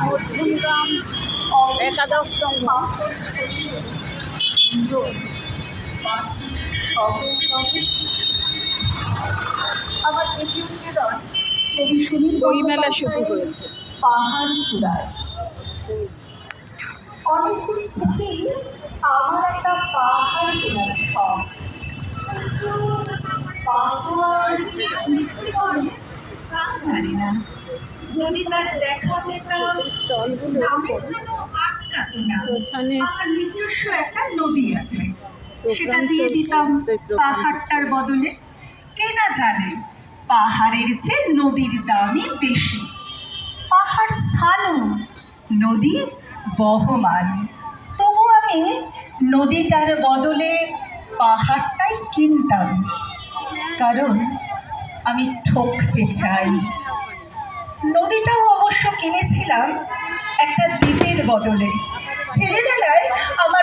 মধ্যমগ্রাম একাদশ স্তম্ভ। আবার এটি উদ্বোধন কবি সুনীল বইমেলা শুরু হয়েছে। পাহাড় চূড়ায়। অনেকদিন থেকেই আমার একটা পাহাড় কেনার শখ। জানি না যদি তার দেখা পেতাম স্টলগুলো নামে যেন আটকাতো না। ওখানে আমার নিজস্ব একটা নদী আছে, সেটা প্রোগ্রাম দিয়ে চলছে, দিতাম তাই প্রোগ্রাম পাহাড়টার বদলে। কে না জানে পাহাড়ের চেয়ে নদীর দামই বেশি। পাহাড় স্থানু, নদী বহমান। তবু আমি নদীটার বদলে পাহাড়টাই কিনতাম, কারণ আমি ঠকতে চাই। নদীটাও অবশ্য কিনেছিলাম একটা দ্বীপের বদলে। ছেলেবেলায় আমার